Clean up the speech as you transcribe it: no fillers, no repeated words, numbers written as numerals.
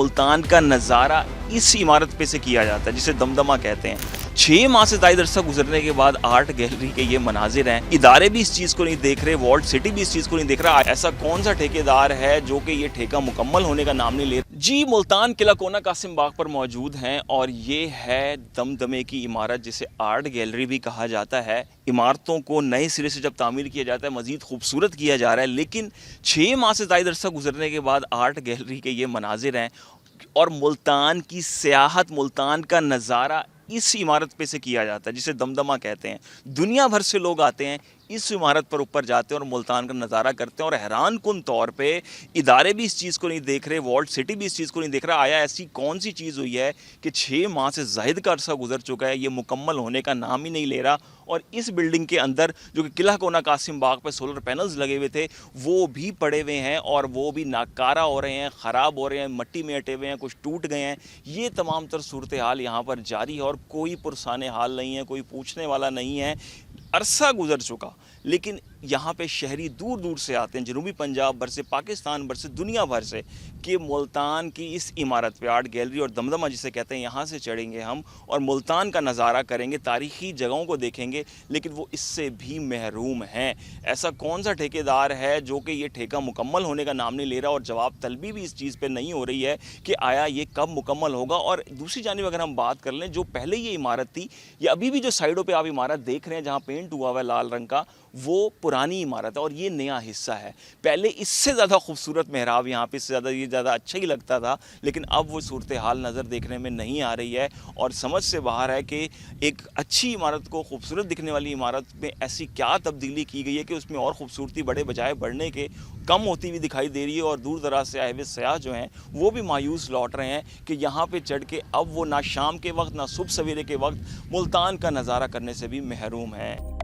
मुल्तान का नज़ारा इस इमारत पे से किया जाता है जिसे दमदमा कहते हैं। 6 माह से ज़ायद अरसा गुजरने के बाद आर्ट गैलरी के ये मनाजिर हैं। इदारे भी इस चीज़ को नहीं देख रहे, वॉल्ट सिटी भी इस चीज़ को नहीं देख रहा। ऐसा कौन सा ठेकेदार है जो कि ये ठेका मुकम्मल होने का नाम नहीं ले रहा। जी, मुल्तान किला कोना कासिम बाग पर मौजूद हैं और ये है दमदमे की इमारत जिसे आर्ट गैलरी भी कहा जाता है। इमारतों को नए सिरे से जब तामीर किया जाता है, मज़ीद खूबसूरत किया जा रहा है, लेकिन 6 माह से ज़ायद अरसा गुजरने के बाद आर्ट गैलरी के ये मनाजिर हैं और मुल्तान की सियाहत, मुल्तान का नज़ारा इस इमारत पे से किया जाता है जिसे दमदमा कहते हैं। दुनिया भर से लोग आते हैं, इस इमारत पर ऊपर जाते हैं और मुल्तान का नज़ारा करते हैं और हैरान कुन तौर पे इदारे भी इस चीज़ को नहीं देख रहे, वॉल्ट सिटी भी इस चीज़ को नहीं देख रहा। आया ऐसी कौन सी चीज़ हुई है कि 6 माह से ज़ायद का अरसा गुजर चुका है, ये मुकम्मल होने का नाम ही नहीं ले रहा। और इस बिल्डिंग के अंदर जो कि किला कोना कासिम बाग पर सोलर पैनल्स लगे हुए थे वो भी पड़े हुए हैं और वो भी नाकारा हो रहे हैं, ख़राब हो रहे हैं, मिट्टी में अटे हुए हैं, कुछ टूट गए हैं। ये तमाम तर सूरत हाल यहाँ पर जारी है और कोई पुरसाने हाल नहीं है, कोई पूछने वाला नहीं है। अरसा गुजर चुका, लेकिन यहाँ पे शहरी दूर दूर से आते हैं, जनूबी पंजाब भर से, पाकिस्तान भर से, दुनिया भर से, कि मुल्तान की इस इमारत पे आर्ट गैलरी और दमदमा जिसे कहते हैं, यहाँ से चढ़ेंगे हम और मुल्तान का नज़ारा करेंगे, तारीख़ी जगहों को देखेंगे, लेकिन वो इससे भी महरूम हैं। ऐसा कौन सा ठेकेदार है जो कि ये ठेका मुकम्मल होने का नाम नहीं ले रहा और जवाब तलबी भी इस चीज़ पर नहीं हो रही है कि आया ये कब मुकम्मल होगा। और दूसरी जानिब अगर हम बात कर लें, जो पहले ये इमारत थी, या अभी भी जो साइडों पर आप इमारत देख रहे हैं जहाँ पेंट हुआ हुआ है लाल रंग का, वो पुरानी इमारत है और ये नया हिस्सा है। पहले इससे ज़्यादा खूबसूरत मेहराब यहाँ पे, इससे ज़्यादा ये ज़्यादा अच्छा ही लगता था, लेकिन अब वो सूरत हाल नज़र देखने में नहीं आ रही है और समझ से बाहर है कि एक अच्छी इमारत को, खूबसूरत दिखने वाली इमारत में ऐसी क्या तब्दीली की गई है कि उसमें और खूबसूरती बड़े बजाय बढ़ने के कम होती हुई दिखाई दे रही है। और दूर दराज से आए हुए सयाह जो हैं वो भी मायूस लौट रहे हैं कि यहाँ पर चढ़ के अब वो ना शाम के वक्त ना सुबह सवेरे के वक्त मुल्तान का नज़ारा करने से भी महरूम हैं।